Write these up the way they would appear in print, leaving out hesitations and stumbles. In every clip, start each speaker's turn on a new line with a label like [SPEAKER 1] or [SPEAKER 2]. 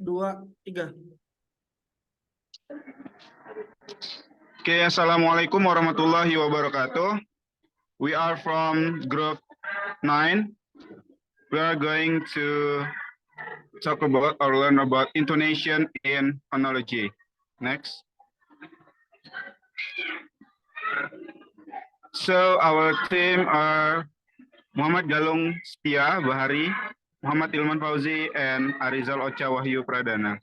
[SPEAKER 1] 2, 3.
[SPEAKER 2] Oke, Assalamualaikum warahmatullahi wabarakatuh. We are from group 9. We are going to talk about or learn about intonation in phonology. Next. So our team are Muhammad Galung Setia Bahari, Muhammad Ilman Fauzi, and Arizal Ocha Wahyu Pradana.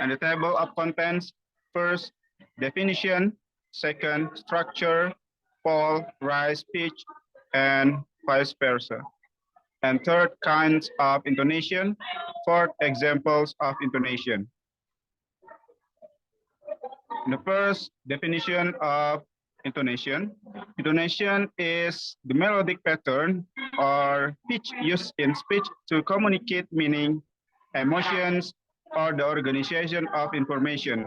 [SPEAKER 2] And the table of contents: first, definition; second, structure; fall, rise, pitch, and vice versa. And third, kinds of intonation; fourth, examples of intonation. The first, definition of intonation. Intonation is the melodic pattern or pitch used in speech to communicate meaning, emotions, or the organization of information.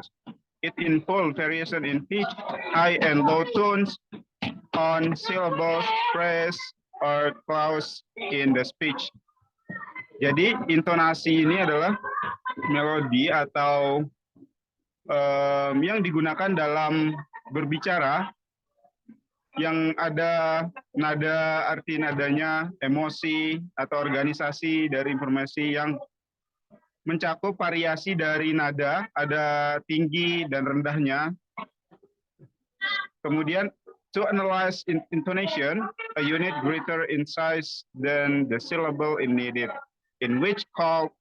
[SPEAKER 2] It involves variation in pitch, high and low tones, on syllables, phrase, or clause in the speech. Jadi intonasi ini adalah melodi atau yang digunakan dalam berbicara yang ada nada, arti nadanya, emosi, atau organisasi dari informasi yang mencakup variasi dari nada, ada tinggi dan rendahnya. Kemudian, to analyze intonation, a unit greater in size than the syllable in needed, in which called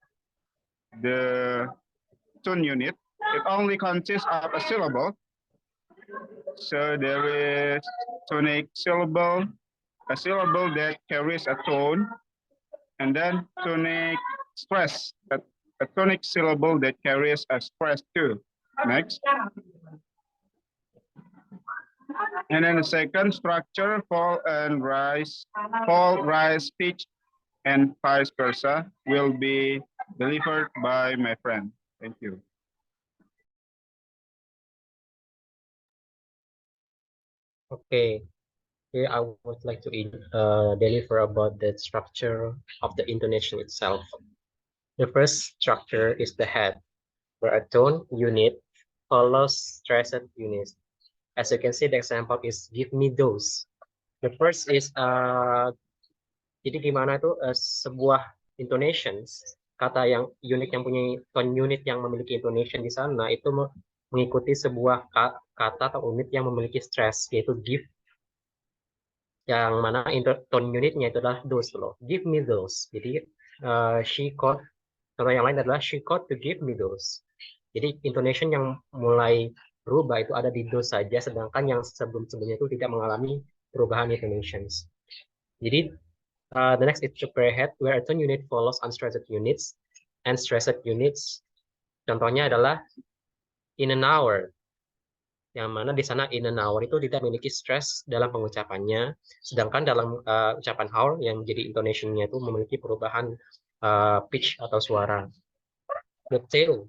[SPEAKER 2] the tone unit. It only consists of a syllable. So there is tonic syllable, a syllable that carries a tone, and then tonic stress, a tonic syllable that carries a stress too. Next. And then the second, structure, fall, rise, pitch, and vice versa will be delivered by my friend. Thank you.
[SPEAKER 3] Okay, here I would like to deliver about the structure of the intonation itself. The first structure is the head, where a tone unit follows stressed units. As you can see, the example is give me those. The first is jadi gimana tuh sebuah intonations, kata yang unit yang punya tone unit yang memiliki intonation di sana itu mengikuti sebuah kata atau unit yang memiliki stress, yaitu give, yang mana tone unitnya itu adalah those loh. Give me those. Jadi she called, contoh yang lain adalah she called to give me those. Jadi intonation yang mulai berubah itu ada di those saja, sedangkan yang sebelum-sebelumnya itu tidak mengalami perubahan intonations. Jadi the next is the prehead, where a tone unit follows unstressed units and stressed units. Contohnya adalah in an hour, yang mana di sana in an hour itu tidak memiliki stress dalam pengucapannya, sedangkan dalam ucapan hour yang menjadi intonationnya itu memiliki perubahan pitch atau suara. The tail,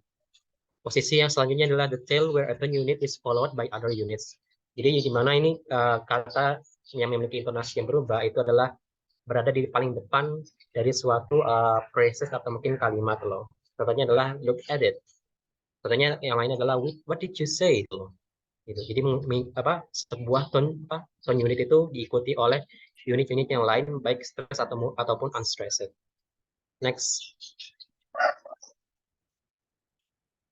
[SPEAKER 3] posisi yang selanjutnya adalah the tail, where a tone unit is followed by other units. Jadi di mana ini kata yang memiliki intonasi yang berubah itu adalah berada di paling depan dari suatu phrases atau mungkin kalimat loh. Contohnya adalah look at it. Contohnya yang lain adalah what did you say loh. Gitu. Jadi sebuah tone unit itu diikuti oleh unit-unit yang lain baik stress ataupun unstressed. Next.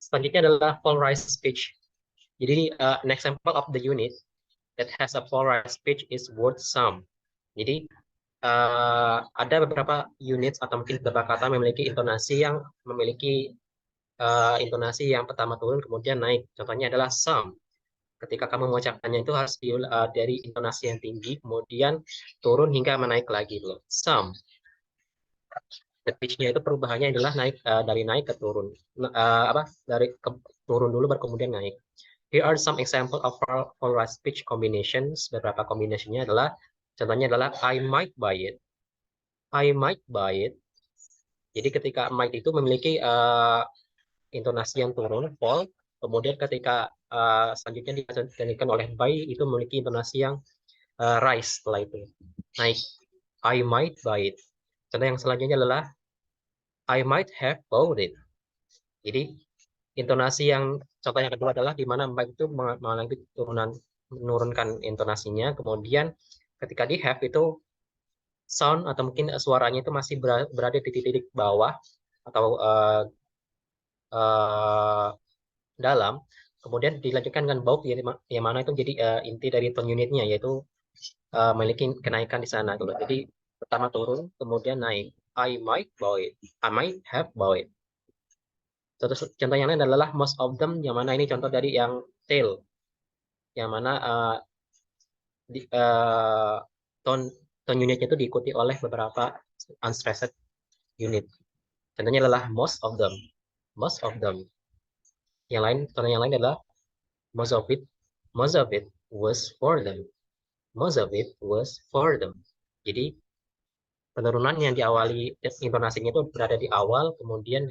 [SPEAKER 3] Selanjutnya adalah fall rise pitch. Jadi an example of the unit that has a fall rise pitch is word sum. Jadi ada beberapa unit atau mungkin beberapa kata memiliki intonasi yang intonasi yang pertama turun kemudian naik. Contohnya adalah some. Ketika kamu mengucapkannya itu harus dari intonasi yang tinggi kemudian turun hingga menaik lagi loh. Some. The pitch-nya itu perubahannya adalah naik dari naik ke turun. Dari turun dulu baru kemudian naik. Here are some example of fall rise pitch combinations. Beberapa kombinasinya adalah, contohnya adalah I might buy it. I might buy it. Jadi ketika might itu memiliki intonasi yang turun, fall. Kemudian ketika selanjutnya digantikan oleh buy itu memiliki intonasi yang rise setelah itu, naik. I might buy it. Contoh yang selanjutnya adalah I might have bought it. Jadi intonasi yang contoh yang kedua adalah di mana might itu mengalami menurunkan intonasinya. Kemudian ketika di have itu sound atau mungkin suaranya itu masih berada di titik bawah atau dalam. Kemudian dilanjutkan dengan bought yang mana itu jadi inti dari tone unitnya, yaitu memiliki kenaikan di sana gitu. Jadi pertama turun kemudian naik. I might buy it. I might have bought it. Contoh yang lain adalah most of them, yang mana ini contoh dari yang tail, yang mana tone unitnya itu diikuti oleh beberapa unstressed unit. Contohnya adalah most of them. Yang lain, contoh yang lain adalah most of it was for them. Most of it was for them. Jadi penurunan yang diawali intonasinya itu berada di awal, kemudian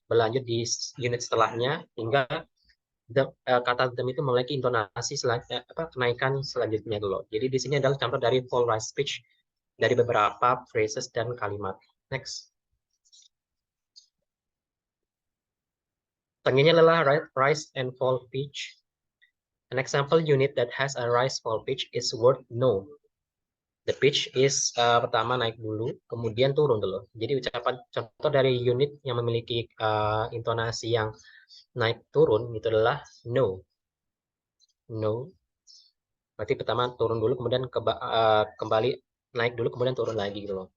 [SPEAKER 3] berlanjut di unit setelahnya hingga kata them itu memiliki intonasi kenaikan selanjutnya dulu. Jadi di sini adalah contoh dari full rise speech dari beberapa phrases dan kalimat. Next. Selanjutnya adalah rise and fall pitch. An example unit that has a rise fall pitch is word no. The pitch is pertama naik dulu, kemudian turun dulu. Jadi ucapan contoh dari unit yang memiliki intonasi yang naik turun itu adalah no. No. Berarti pertama turun dulu, kemudian kembali naik dulu, kemudian turun lagi gitu loh.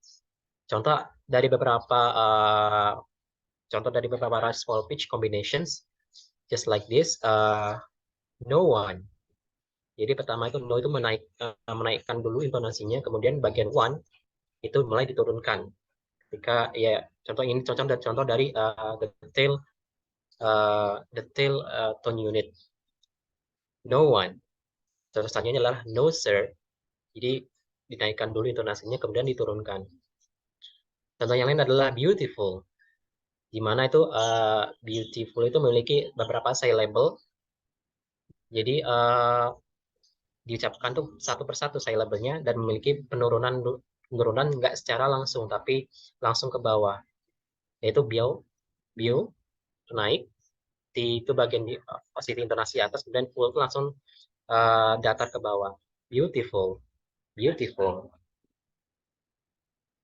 [SPEAKER 3] Contoh dari beberapa rise fall pitch combinations, just like this, no one. Jadi pertama itu no itu menaikkan dulu intonasinya, kemudian bagian one itu mulai diturunkan. Ketika ya contoh dari detail tone unit. No one. Terus selanjutnya adalah no sir. Jadi dinaikkan dulu intonasinya, kemudian diturunkan. Contoh yang lain adalah beautiful. Di mana itu beautiful itu memiliki beberapa syllable. Jadi diucapkan tuh satu persatu syllable-nya dan memiliki penurunan nggak secara langsung, tapi langsung ke bawah. Yaitu bio naik, itu bagian di posisi intonasi atas, kemudian full itu langsung datar ke bawah. Beautiful.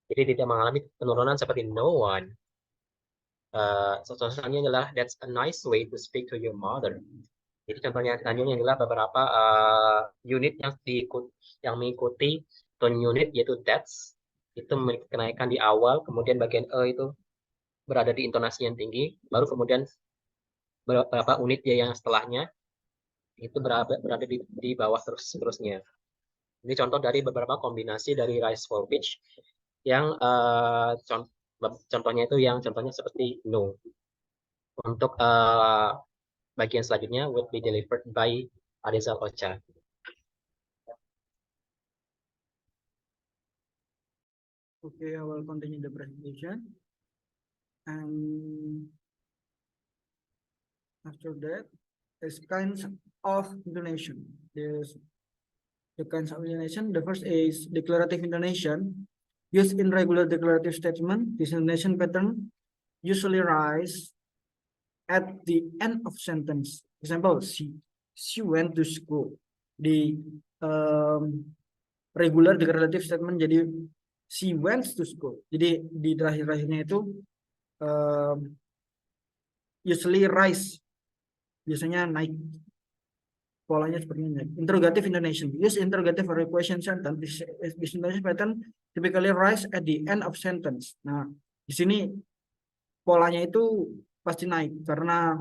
[SPEAKER 3] Jadi tidak mengalami penurunan seperti no one. Contohnya adalah that's a nice way to speak to your mother. Jadi contohnya selanjutnya adalah beberapa unit yang mengikuti tone unit, yaitu that's itu memiliki kenaikan di awal, kemudian bagian itu berada di intonasi yang tinggi, baru kemudian beberapa unit yang setelahnya itu berada di bawah terusnya. Ini contoh dari beberapa kombinasi dari rise fall pitch yang contohnya seperti no. Untuk bagian selanjutnya would be delivered by Arizal Ocha.
[SPEAKER 1] Okay, I will continue the presentation. And after that, there's kinds of intonation. There's the kinds of intonation. The first is declarative intonation. Used in regular declarative statement, this intonation pattern usually rise at the end of sentence. Example, she went to school. Di regular declarative statement jadi she went to school. Jadi di terakhir-terakhirnya itu usually rise, biasanya naik. Polanya seperti ini. Interrogative intonation. Use interrogative or question sentence. This intonation pattern typically rise at the end of sentence. Nah, di sini polanya itu pasti naik karena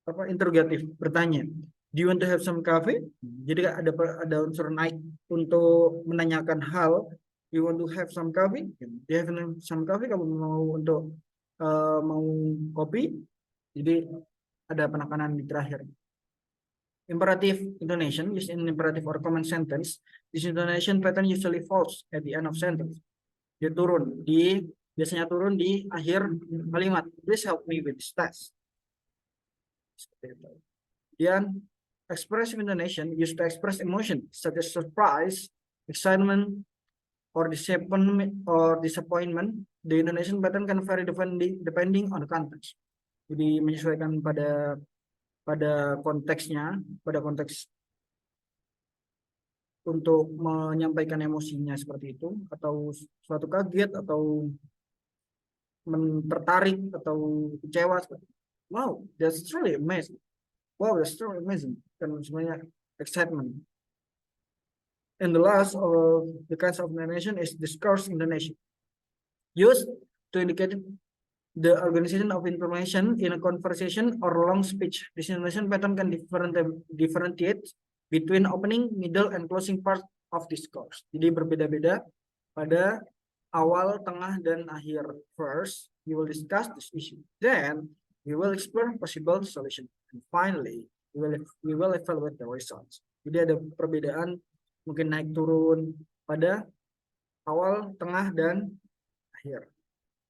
[SPEAKER 1] apa? Interrogatif, bertanya. Do you want to have some coffee? Jadi ada unsur naik untuk menanyakan hal. You want to have some coffee? Do you have some coffee? Kamu mau untuk mau kopi? Jadi ada penekanan di terakhir. Imperative intonation used in imperative or command sentence. This intonation pattern usually falls at the end of sentence. Dia biasanya turun di akhir kalimat. Please help me with this task. Kemudian expressive intonation used to express emotion such as surprise, excitement, or disappointment the Indonesian pattern can vary depending on the context. Jadi menyesuaikan pada konteksnya, pada konteks untuk menyampaikan emosinya seperti itu, atau suatu kaget, atau tertarik, atau kecewa. Wow, that's really amazing. Wow, that's really amazing. Dan sebenarnya excitement. And the last of the kinds of intonation is discourse intonation, used to indicate the organization of information in a conversation or long speech. This intonation pattern can differentiate between opening, middle, and closing part of discourse. Jadi berbeda-beda pada awal, tengah, dan akhir. First, we will discuss this issue. Then, we will explore possible solution. And finally, we will evaluate the results. Jadi ada perbedaan mungkin naik turun pada awal, tengah, dan akhir.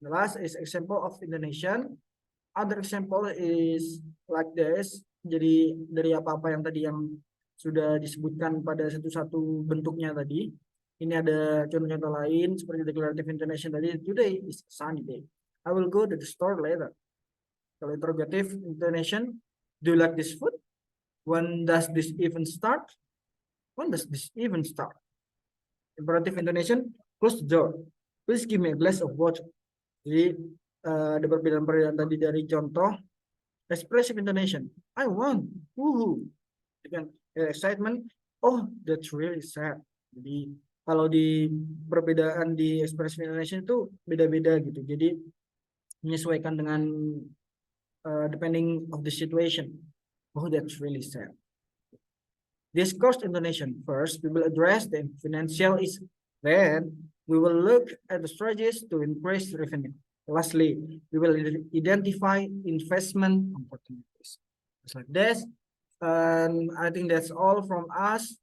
[SPEAKER 1] The last is example of Indonesian. Other example is like this. Jadi dari apa-apa yang tadi yang sudah disebutkan pada satu-satu bentuknya tadi, ini ada contoh-contoh lain seperti declarative intonation tadi. Today is a sunny day. I will go to the store later. Kalau interrogative intonation, do you like this food? When does this event start? When does this event start? Imperative intonation, close the door. Please give me a glass of water. Jadi ada perbedaan-perbedaan tadi dari contoh. Expressive intonation, I want, woohoo. Dengan excitement, oh that's really sad. Jadi kalau di perbedaan di expressive intonation itu beda-beda gitu. Jadi menyesuaikan dengan depending of the situation. Oh that's really sad. Discourse intonation, first we will address the financial issue. Then we will look at the strategies to increase revenue. Lastly, we will identify investment opportunities. Just like this. And I think that's all from us.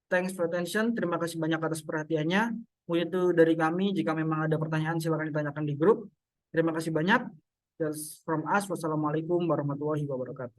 [SPEAKER 1] Thanks for attention. Terima kasih banyak atas perhatiannya. Itu dari kami. Jika memang ada pertanyaan, silakan ditanyakan di grup. Terima kasih banyak. That's from us. Wassalamualaikum warahmatullahi wabarakatuh.